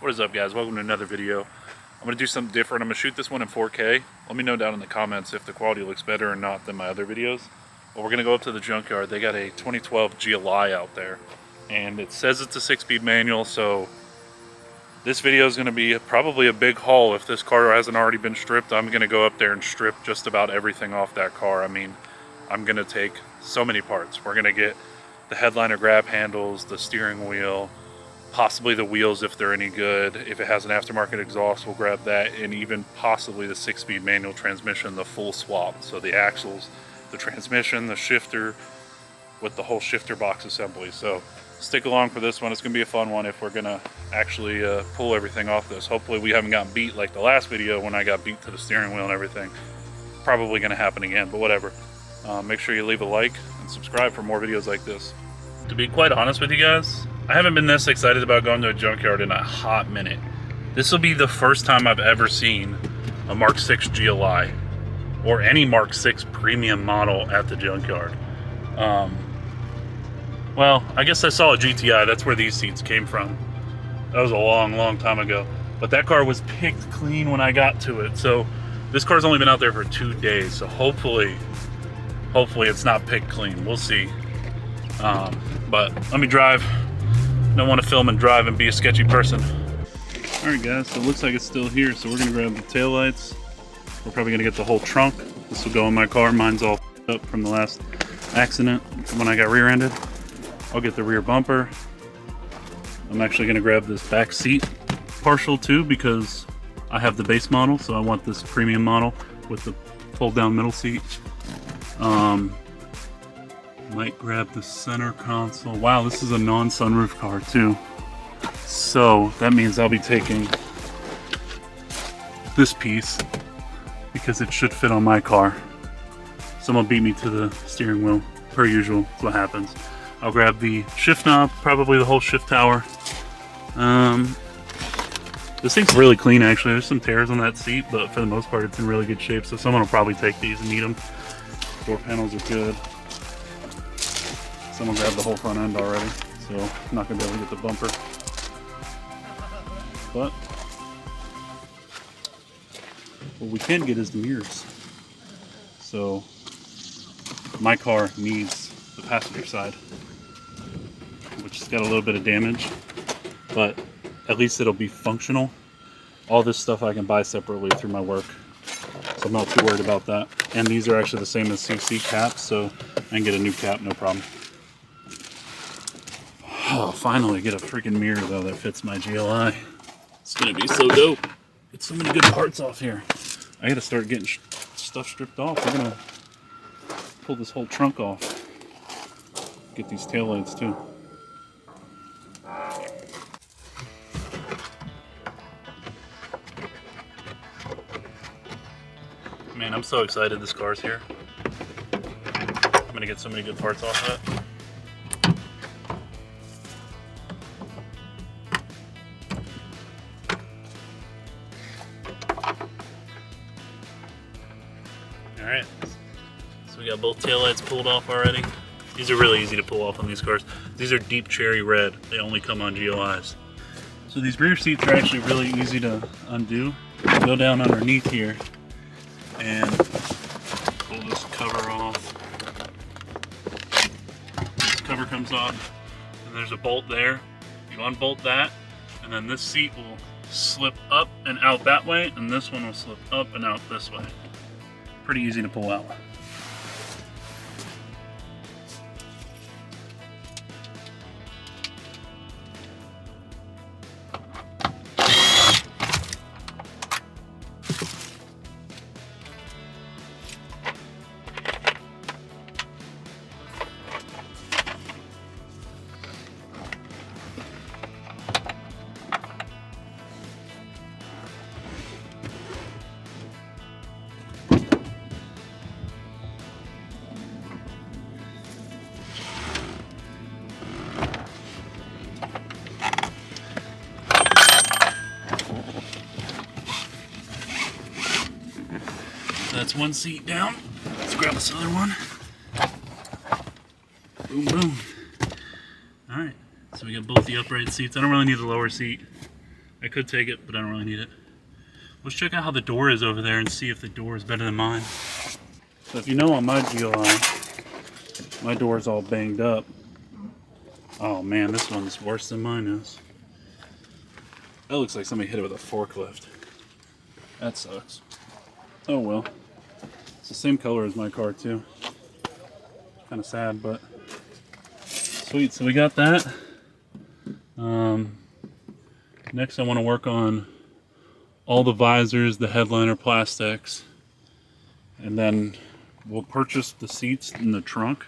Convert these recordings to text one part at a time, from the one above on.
What is up, guys? Welcome to another video. I'm going to do something different. I'm going to shoot this one in 4K. Let me know down in the comments if the quality looks better or not than my other videos. But we're going to go up to the junkyard. They got a 2012 GLI out there. And it says it's a 6-speed manual, so this video is going to be probably a big haul. If this car hasn't already been stripped, I'm going to go up there and strip just about everything off that car. I mean, I'm going to take so many parts. We're going to get the headliner grab handles, the steering wheel, possibly the wheels if they're any good. If it has an aftermarket exhaust, we'll grab that, and even possibly the 6-speed manual transmission, the full swap. So the axles, the transmission, the shifter, with the whole shifter box assembly. So stick along for this one. It's gonna be a fun one if we're gonna actually pull everything off this. Hopefully we haven't gotten beat like the last video when I got beat to the steering wheel and everything. Probably gonna happen again, but whatever. Make sure you leave a like and subscribe for more videos like this. To be quite honest with you guys, I haven't been this excited about going to a junkyard in a hot minute. This will be the first time I've ever seen a Mark 6 GLI or any Mark 6 premium model at the junkyard. Well, I guess I saw a GTI. That's where these seats came from. That was a long time ago. But that car was picked clean when I got to it. So this car's only been out there for 2 days. So hopefully it's not picked clean. We'll see. But let me drive. Don't want to film and drive and be a sketchy person. Alright guys, so it looks like it's still here, so we're going to grab the taillights. We're probably going to get the whole trunk. This will go in my car. Mine's all up from the last accident when I got rear-ended. I'll get the rear bumper. I'm actually going to grab this back seat partial too because I have the base model, so I want this premium model with the fold-down middle seat. Might grab the center console. Wow, this is a non-sunroof car too. So that means I'll be taking this piece because it should fit on my car. Someone beat me to the steering wheel, per usual. That's what happens. I'll grab the shift knob, probably the whole shift tower. This thing's really clean actually. There's some tears on that seat, but for the most part it's in really good shape. So someone will probably take these and need them. Door panels are good. Someone grabbed the whole front end already, so I'm not going to be able to get the bumper. But what we can get is the mirrors. So my car needs the passenger side, which has got a little bit of damage, but at least it'll be functional. All this stuff I can buy separately through my work, so I'm not too worried about that. And these are actually the same as CC caps, so I can get a new cap, no problem. Oh, finally get a freaking mirror though that fits my GLI. It's gonna be so dope. Get so many good parts off here. I gotta start getting stuff stripped off. We're gonna pull this whole trunk off. Get these taillights too. Man, I'm so excited this car's here. I'm gonna get so many good parts off of it. Alright, so we got both taillights pulled off already. These are really easy to pull off on these cars. These are deep cherry red. They only come on GLIs. So these rear seats are actually really easy to undo. Go down underneath here and pull this cover off. This cover comes off and there's a bolt there. You unbolt that and then this seat will slip up and out that way, and this one will slip up and out this way. Pretty easy to pull out. That's one seat down. Let's grab this other one. Boom, boom. Alright, so we got both the upright seats. I don't really need the lower seat. I could take it, but I don't really need it. Let's check out how the door is over there and see if the door is better than mine. So if you know on my GLI, my door's all banged up. Oh man, this one's worse than mine is. That looks like somebody hit it with a forklift. That sucks. Oh well. It's the same color as my car too. Kind of sad, but sweet. So we got that. Next I want to work on all the visors, the headliner plastics, and then we'll purchase the seats in the trunk,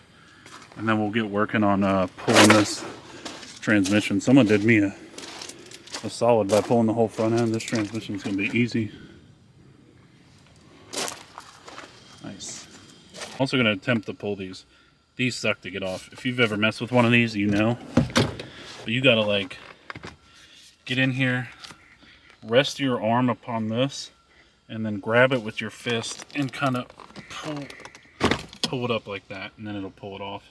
and then we'll get working on pulling this transmission. Someone did me a solid by pulling the whole front end. This transmission is going to be easy. Nice. I'm also going to attempt to pull these. These suck to get off. If you've ever messed with one of these, you know. But you got to like get in here, rest your arm upon this, and then grab it with your fist and kind of pull it up like that, and then it'll pull it off.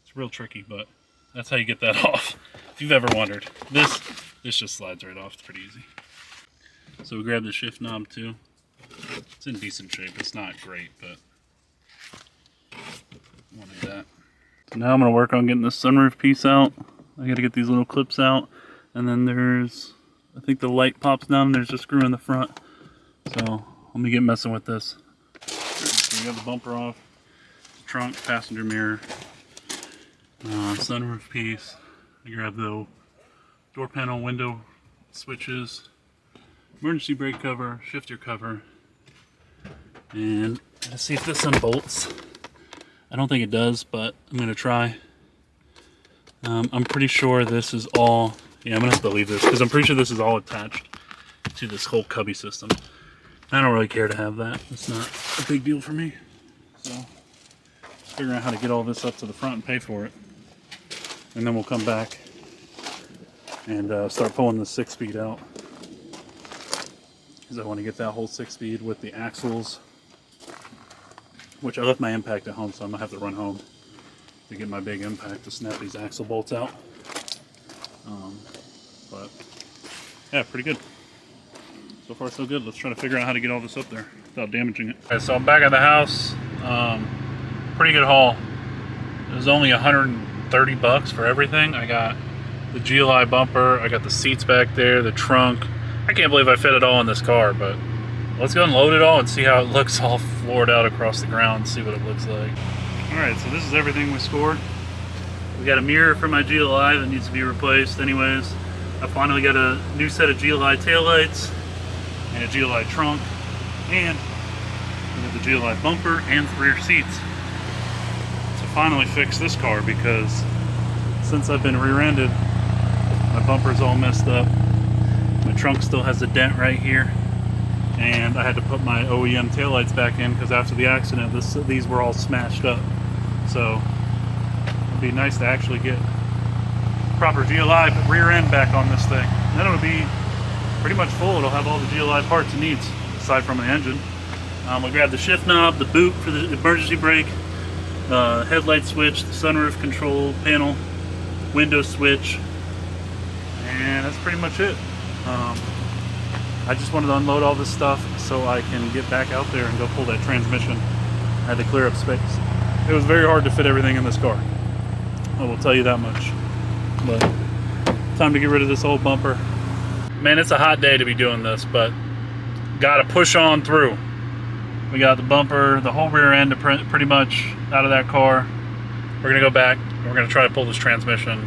It's real tricky, but that's how you get that off. If you've ever wondered, this just slides right off. It's pretty easy. So we grab the shift knob too. It's in decent shape. It's not great, but wanted that. So now I'm gonna work on getting the sunroof piece out. I gotta get these little clips out, and then there's, I think the light pops down and there's a screw in the front. So let me get messing with this. So we got the bumper off, trunk, passenger mirror, sunroof piece. I grab the door panel, window switches, emergency brake cover, shifter cover, and let's see if this unbolts. I don't think it does, but I'm gonna try. I'm pretty sure this is all, yeah, I'm gonna have to leave this because I'm pretty sure this is all attached to this whole cubby system. I don't really care to have that. It's not a big deal for me. So, figuring out how to get all this up to the front and pay for it. And then we'll come back and start pulling the 6-speed out. Because I want to get that whole 6-speed with the axles. Which I left my impact at home, so I'm going to have to run home to get my big impact to snap these axle bolts out. But yeah, pretty good. So far so good. Let's try to figure out how to get all this up there without damaging it. Okay, so I'm back at the house. Pretty good haul. It was only 130 bucks for everything. I got the GLI bumper, I got the seats back there, the trunk. I can't believe I fit it all in this car, but let's go and load it all and see how it looks all floored out across the ground, see what it looks like. Alright, so this is everything we scored. We got a mirror for my GLI that needs to be replaced anyways. I finally got a new set of GLI taillights and a GLI trunk, and we got the GLI bumper and the rear seats. To finally fix this car, because since I've been rear-ended, my bumper's all messed up. My trunk still has a dent right here. And I had to put my OEM taillights back in because after the accident, these were all smashed up. So it'd be nice to actually get proper GLI rear end back on this thing. And then it'll be pretty much full. It'll have all the GLI parts it needs, aside from the engine. We grabbed the shift knob, the boot for the emergency brake, headlight switch, the sunroof control panel, window switch, and that's pretty much it. I just wanted to unload all this stuff so I can get back out there and go pull that transmission. I had to clear up space. It was very hard to fit everything in this car. I will tell you that much. But time to get rid of this old bumper. Man, it's a hot day to be doing this, but gotta push on through. We got the bumper, the whole rear end pretty much out of that car. We're gonna go back, we're gonna try to pull this transmission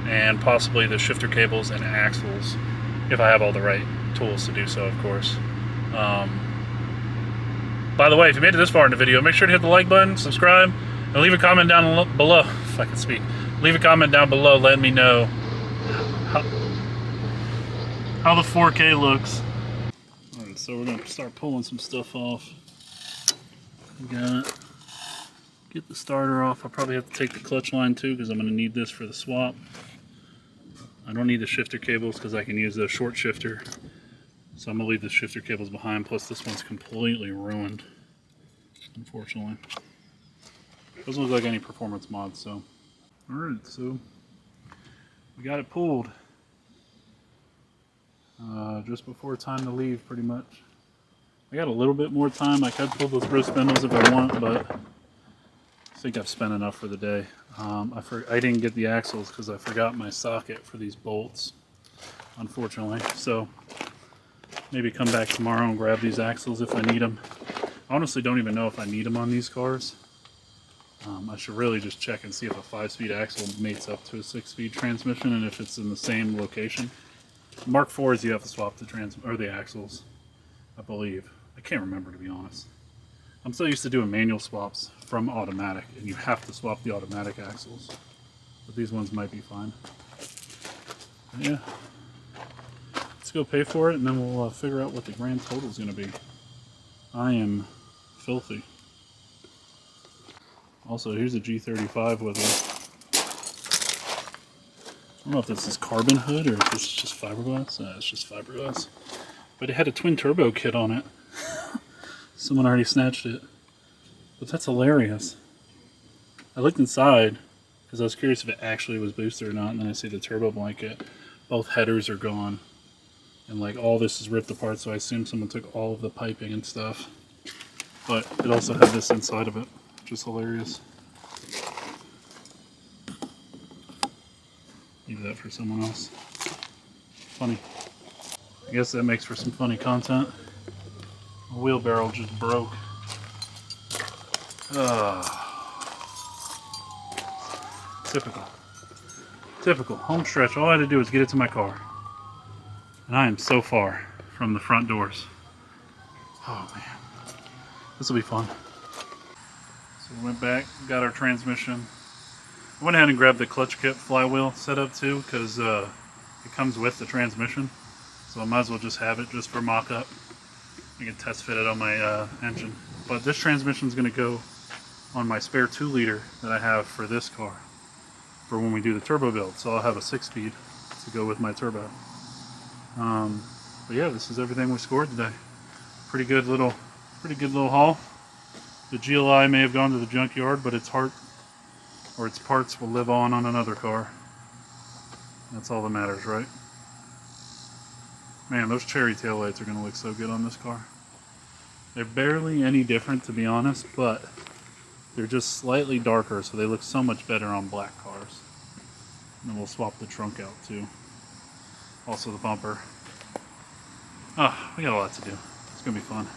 and possibly the shifter cables and axles, if I have all the right tools to do so, of course. By the way, if you made it this far in the video, make sure to hit the like button, subscribe, and leave a comment down below, if I can speak. Leave a comment down below letting me know how the 4K looks. Alright, so we're gonna start pulling some stuff off. We got, get the starter off. I'll probably have to take the clutch line too, because I'm gonna need this for the swap. I don't need the shifter cables because I can use the short shifter. So I'm going to leave the shifter cables behind, plus this one's completely ruined, unfortunately. Doesn't look like any performance mods, so. Alright, so we got it pulled. just before time to leave, pretty much. I got a little bit more time. I could pull those wrist spindles if I want, but I think I've spent enough for the day. I didn't get the axles because I forgot my socket for these bolts, unfortunately. So maybe come back tomorrow and grab these axles if I need them. I honestly don't even know if I need them on these cars. I should really just check and see if a 5-speed axle mates up to a 6-speed transmission and if it's in the same location. Mark IVs, you have to swap the axles, I believe. I can't remember, to be honest. I'm so used to doing manual swaps from automatic, and you have to swap the automatic axles. But these ones might be fine. But yeah. Let's go pay for it, and then we'll figure out what the grand total is going to be. I am filthy. Also, here's a G35 with it. I don't know if this is carbon hood or if this is just fiberglass. It's just fiberglass. But it had a twin turbo kit on it. Someone already snatched it. But that's hilarious. I looked inside because I was curious if it actually was boosted or not, and then I see the turbo blanket. Both headers are gone. And like all this is ripped apart, so I assume someone took all of the piping and stuff. But it also had this inside of it, which is hilarious. Leave that for someone else. Funny. I guess that makes for some funny content. The wheelbarrow just broke. Typical. Typical. Home stretch. All I had to do was get it to my car. And I am so far from the front doors. Oh man. This will be fun. So we went back, got our transmission. I went ahead and grabbed the clutch kit flywheel setup too, because it comes with the transmission. So I might as well just have it just for mock-up. I can test fit it on my engine. But this transmission is going to go on my spare 2-liter that I have for this car, for when we do the turbo build. So I'll have a 6-speed to go with my turbo. But yeah, this is everything we scored today. Pretty good little haul. The GLI may have gone to the junkyard, but its heart or its parts will live on another car. That's all that matters, right? Man, those cherry taillights are going to look so good on this car. They're barely any different, to be honest, but they're just slightly darker, so they look so much better on black cars. And then we'll swap the trunk out too. Also the bumper. We got a lot to do. It's going to be fun.